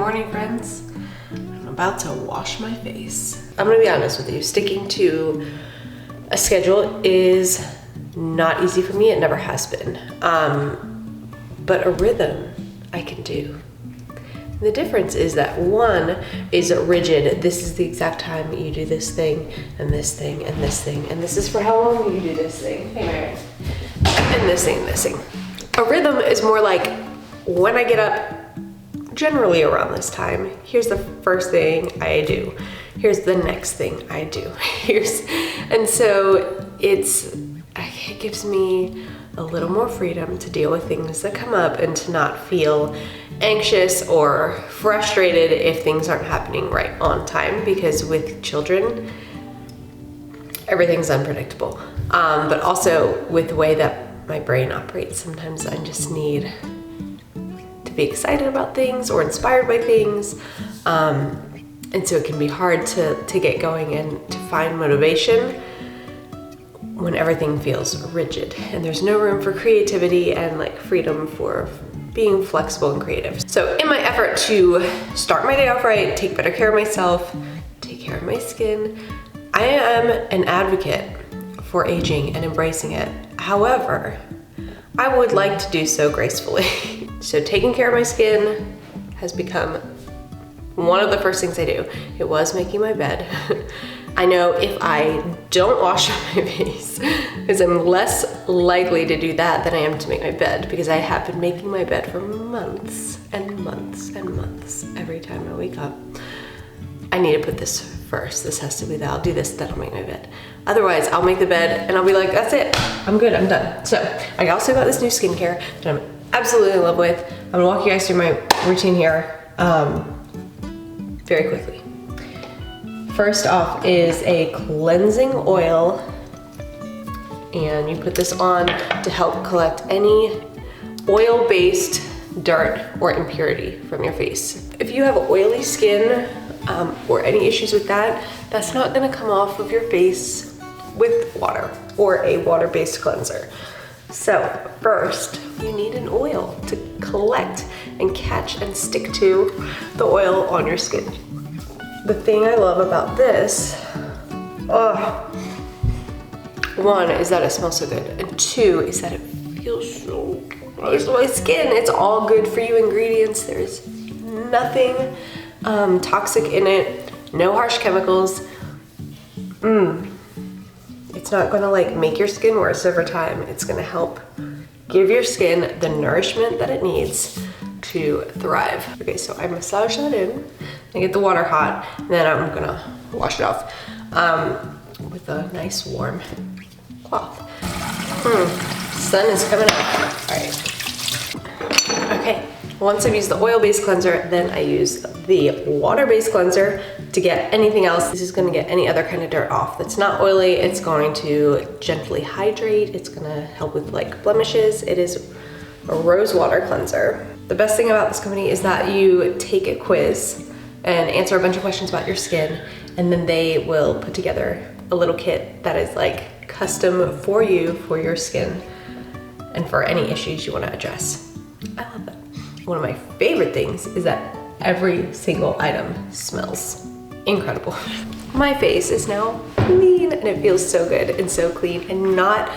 morning, friends. I'm about to wash my face. I'm gonna be honest with you, sticking to a schedule is not easy for me. It never has been. But a rhythm I can do. The difference is that one is rigid. This is the exact time you do this thing, and this thing, and this thing, and this is for how long you do this thing. Hey, Mary. And this thing, and this thing. A rhythm is more like when I get up, generally around this time, here's the first thing I do. Here's the next thing I do. And so it gives me a little more freedom to deal with things that come up and to not feel anxious or frustrated if things aren't happening right on time, because with children, everything's unpredictable. But also with the way that my brain operates, sometimes I just need to be excited about things or inspired by things. And so it can be hard to get going and to find motivation when everything feels rigid and there's no room for creativity and like freedom for being flexible and creative. So in my effort to start my day off right, take better care of myself, take care of my skin, I am an advocate for aging and embracing it. However, I would like to do so gracefully. So taking care of my skin has become one of the first things I do. It was making my bed. I know if I don't wash my face, because I'm less likely to do that than I am to make my bed, because I have been making my bed for months and months and months every time I wake up. I need to put this first. This has to be that. I'll do this, then I'll make my bed. Otherwise, I'll make the bed and I'll be like, that's it. I'm good, I'm done. So I also got this new skincare that I'm absolutely in love with. I'm gonna walk you guys through my routine here very quickly. First off is a cleansing oil, and you put this on to help collect any oil-based dirt or impurity from your face. If you have oily skin or any issues with that, that's not gonna come off of your face with water or a water-based cleanser. So first, you need an oil to collect and catch and stick to the oil on your skin. The thing I love about this, one is that it smells so good, and two is that it feels so nice on my skin. It's all good for you ingredients. There's nothing toxic in it, no harsh chemicals. It's not gonna like make your skin worse over time. It's gonna help give your skin the nourishment that it needs to thrive. Okay, so I massage that in. I get the water hot, and then I'm gonna wash it off with a nice warm cloth. Sun is coming up. All right. Okay, once I've used the oil-based cleanser, then I use the water-based cleanser to get anything else. This is gonna get any other kind of dirt off that's not oily. It's going to gently hydrate. It's gonna help with like blemishes. It is a rose water cleanser. The best thing about this company is that you take a quiz and answer a bunch of questions about your skin, and then they will put together a little kit that is like custom for you, for your skin, and for any issues you want to address. I love that. One of my favorite things is that every single item smells incredible. My face is now clean, and it feels so good and so clean and not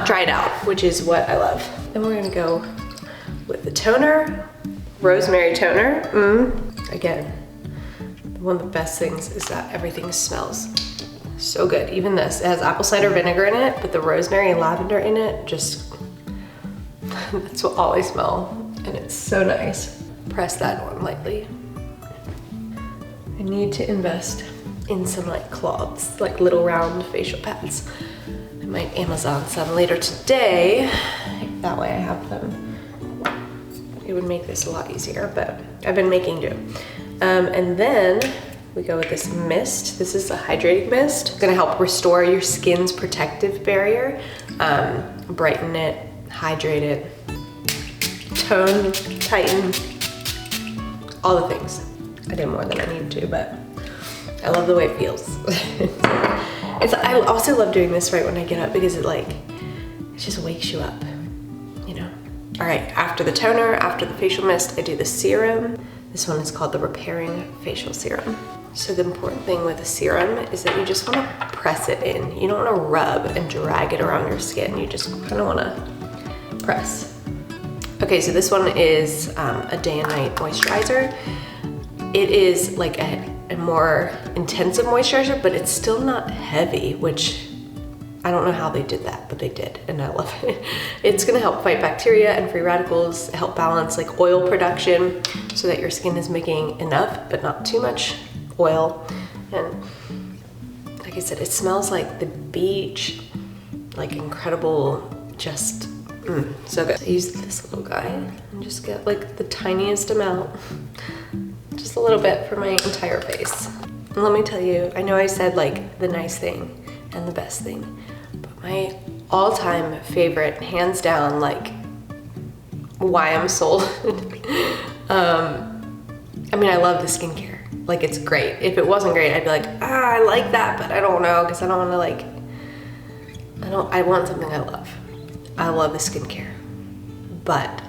dried out, which is what I love. Then we're gonna go with the toner, rosemary toner. Again, one of the best things is that everything smells so good. Even this, it has apple cider vinegar in it, but the rosemary and lavender in it, just, that's what all I smell, and it's so nice. Press that on lightly. I need to invest in some like cloths, like little round facial pads. I might Amazon some later today. That way I have them. It would make this a lot easier, but I've been making do. And then we go with this mist. This is a hydrating mist. It's gonna help restore your skin's protective barrier, brighten it, hydrate it, tone, tighten, all the things. I did more than I need to, but I love the way it feels. I also love doing this right when I get up, because it just wakes you up, you know? All right, after the toner, after the facial mist, I do the serum. This one is called the Repairing Facial Serum. So the important thing with a serum is that you just want to press it in. You don't want to rub and drag it around your skin. You just kind of want to press. Okay, so this one is a day and night moisturizer. It is like a more intensive moisturizer, but it's still not heavy, which I don't know how they did that, but they did, and I love it. It's gonna help fight bacteria and free radicals, help balance like oil production so that your skin is making enough, but not too much oil. And like I said, it smells like the beach, like incredible, just so good. I use this little guy and just get like the tiniest amount, just a little bit for my entire face. And let me tell you, I know I said like the nice thing and the best thing, but my all-time favorite, hands down, like why I'm sold. I mean, I love the skincare. Like, it's great. If it wasn't great, I'd be like, I like that, but I don't know, because I don't want to like, I want something I love. I love the skincare, but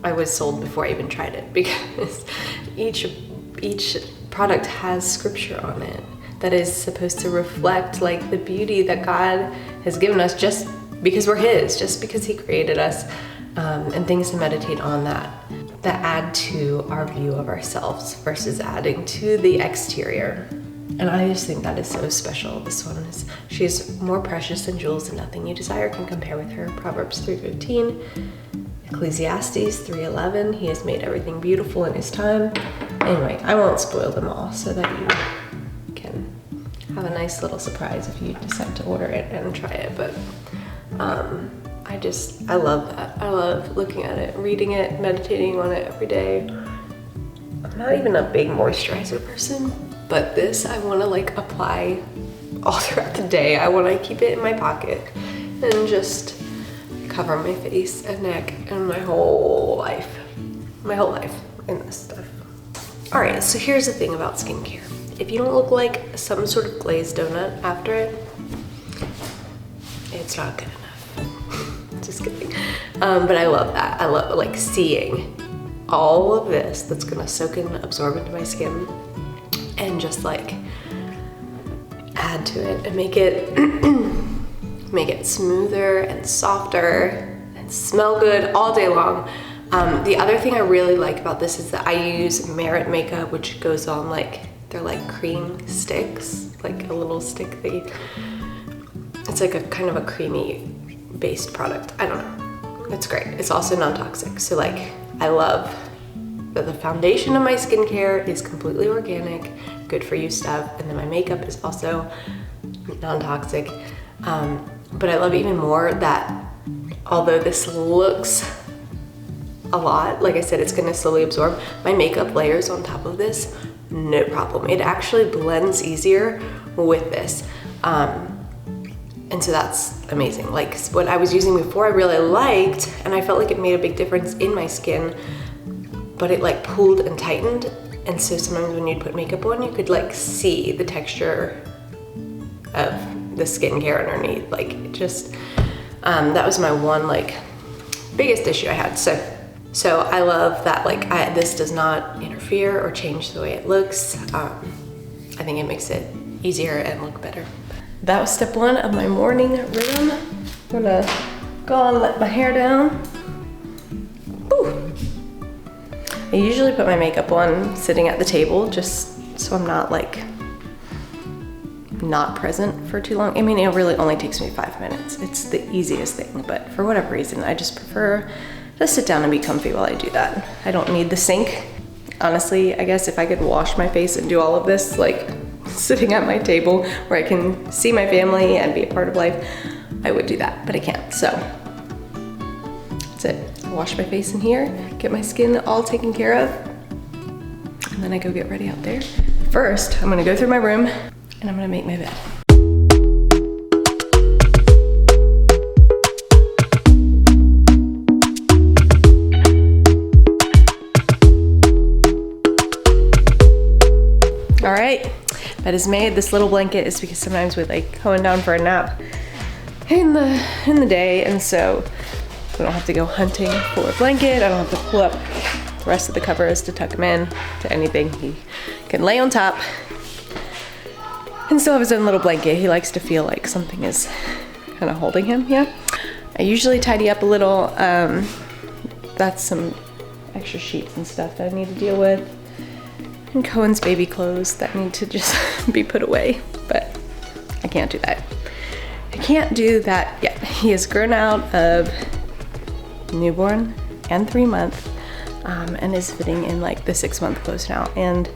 I was sold before I even tried it, because each product has scripture on it that is supposed to reflect like the beauty that God has given us just because we're His, just because He created us, and things to meditate on that add to our view of ourselves versus adding to the exterior. And I just think that is so special. This one is, she is more precious than jewels, and nothing you desire can compare with her. Proverbs 3:15, Ecclesiastes 3:11, He has made everything beautiful in His time. Anyway, I won't spoil them all so that you can have a nice little surprise if you decide to order it and try it. But I love that. I love looking at it, reading it, meditating on it every day. I'm not even a big moisturizer person, but this I want to like apply all throughout the day. I want to keep it in my pocket and just cover my face and neck and my whole life in this stuff. All right, so here's the thing about skincare. If you don't look like some sort of glazed donut after it, it's not good enough. Just kidding. But I love that. I love like seeing all of this that's gonna soak and absorb into my skin and just like add to it and make it make it smoother and softer and smell good all day long. The other thing I really like about this is that I use Merit makeup, which goes on like, they're like cream sticks, like a little stick it's like a kind of a creamy based product. I don't know. It's great. It's also non-toxic. So like, I love that the foundation of my skincare is completely organic, good for you stuff. And then my makeup is also non-toxic. But I love even more that although this looks a lot, like I said, it's gonna slowly absorb, my makeup layers on top of this, no problem. It actually blends easier with this. And so that's amazing. Like what I was using before I really liked, and I felt like it made a big difference in my skin, but it like pulled and tightened. And so sometimes when you'd put makeup on, you could like see the texture of the skincare underneath. Like it just, that was my one like biggest issue I had. So I love that like this does not interfere or change the way it looks. I think it makes it easier and look better. That was step one of my morning rhythm. I'm gonna go and let my hair down. Ooh. I usually put my makeup on sitting at the table just so I'm not like not present for too long. I mean, it really only takes me 5 minutes. It's the easiest thing, but for whatever reason, I just prefer to sit down and be comfy while I do that. I don't need the sink. Honestly, I guess if I could wash my face and do all of this, like sitting at my table where I can see my family and be a part of life, I would do that, but I can't. So that's it. I wash my face in here, get my skin all taken care of, and then I go get ready out there. First, I'm gonna go through my room and I'm gonna make my bed. All right, bed is made. This little blanket is because sometimes we're like going down for a nap in the day, and so we don't have to go hunting for a blanket. I don't have to pull up The rest of the cover is to tuck him in to anything he can lay on top and still have his own little blanket. He likes to feel like something is kind of holding him, yeah. I usually tidy up a little. That's some extra sheets and stuff that I need to deal with. And Cohen's baby clothes that need to just be put away, but I can't do that. I can't do that yet. He has grown out of newborn and 3-month and is fitting in like the 6-month clothes now. And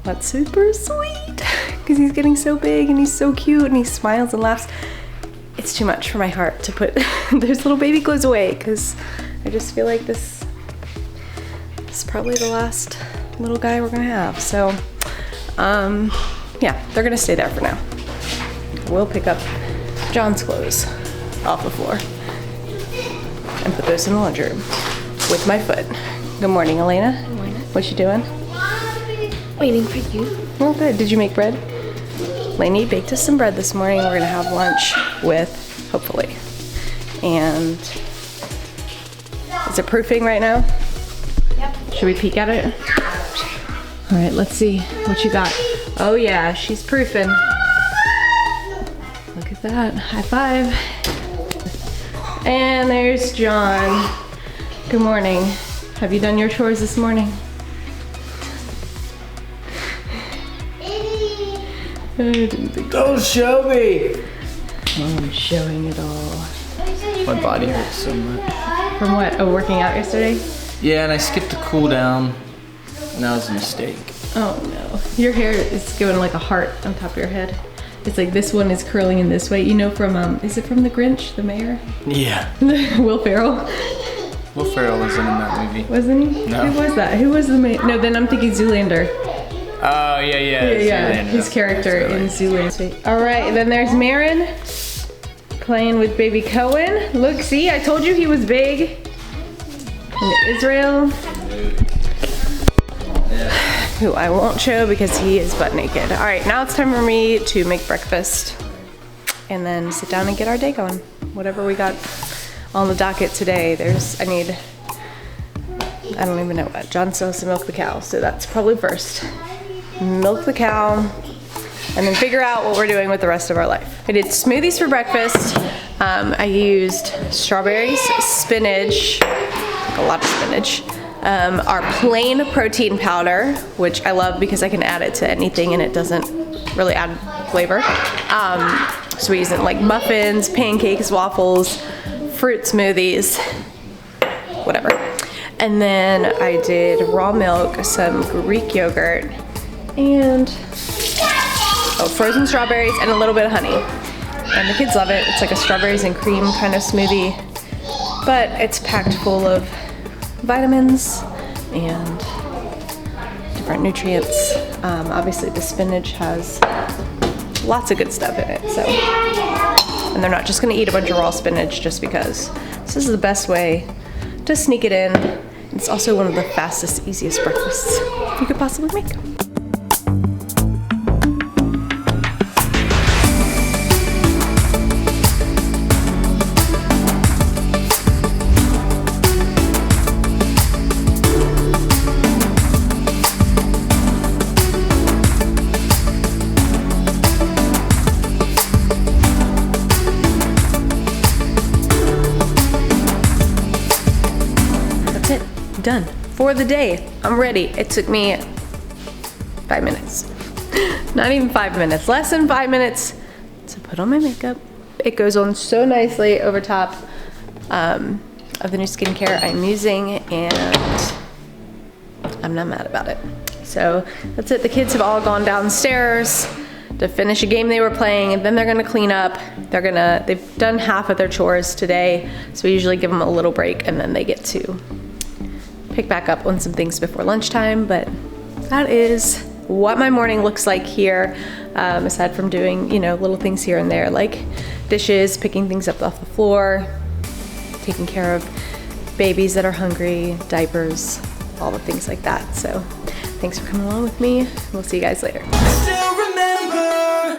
that's super sweet because he's getting so big and he's so cute and he smiles and laughs. It's too much for my heart to put those little baby clothes away because I just feel like this is probably the last little guy we're gonna have. So yeah, they're gonna stay there for now. We'll pick up John's clothes off the floor and put those in the laundry room with my foot. Good morning, Elena. Good morning. What you doing? Waiting for you. Oh, good. Did you make bread? Lainey baked us some bread this morning. We're gonna have lunch with, hopefully. And is it proofing right now? Yep. Should we peek at it? All right, let's see what you got. Oh yeah, she's proofing. Look at that, high five. And there's John. Good morning. Have you done your chores this morning? Don't show me! I'm showing it all. My body hurts so much. From what? Oh, working out yesterday? Yeah, and I skipped a cool down. And that was a mistake. Oh no. Your hair is going like a heart on top of your head. It's like this one is curling in this way. You know from, is it from The Grinch, the mayor? Yeah. Will Ferrell? Will Ferrell was in that movie. Wasn't he? No. Who was that? Who was the mayor? No, then I'm thinking Zoolander. Oh, yeah. Yeah, Zoolander. his character in Zoolander. All right, then there's Marin playing with baby Cohen. Look, see, I told you he was big. And Israel, who I won't show because he is butt naked. All right, now it's time for me to make breakfast and then sit down and get our day going. Whatever we got on the docket today, I don't even know what. John still has to milk the cow, so that's probably first. Milk the cow, and then figure out what we're doing with the rest of our life. I did smoothies for breakfast. I used strawberries, spinach, a lot of spinach, our plain protein powder, which I love because I can add it to anything and it doesn't really add flavor. So we use it in like muffins, pancakes, waffles, fruit smoothies, whatever. And then I did raw milk, some Greek yogurt, and frozen strawberries and a little bit of honey. And the kids love it. It's like a strawberries and cream kind of smoothie, but it's packed full of vitamins and different nutrients. Obviously the spinach has lots of good stuff in it, so. And they're not just gonna eat a bunch of raw spinach just because. This is the best way to sneak it in. It's also one of the fastest, easiest breakfasts you could possibly make. Done for the day. I'm ready. It took me 5 minutes. Not even 5 minutes, less than 5 minutes to put on my makeup. It goes on so nicely over top of the new skincare I'm using, and I'm not mad about it. So that's it. The kids have all gone downstairs to finish a game they were playing, and then they're gonna clean up. They've done half of their chores today, so we usually give them a little break and then they get to pick back up on some things before lunchtime. But that is what my morning looks like here, aside from doing, little things here and there, like dishes, picking things up off the floor, taking care of babies that are hungry, diapers, all the things like that. So thanks for coming along with me. We'll see you guys later.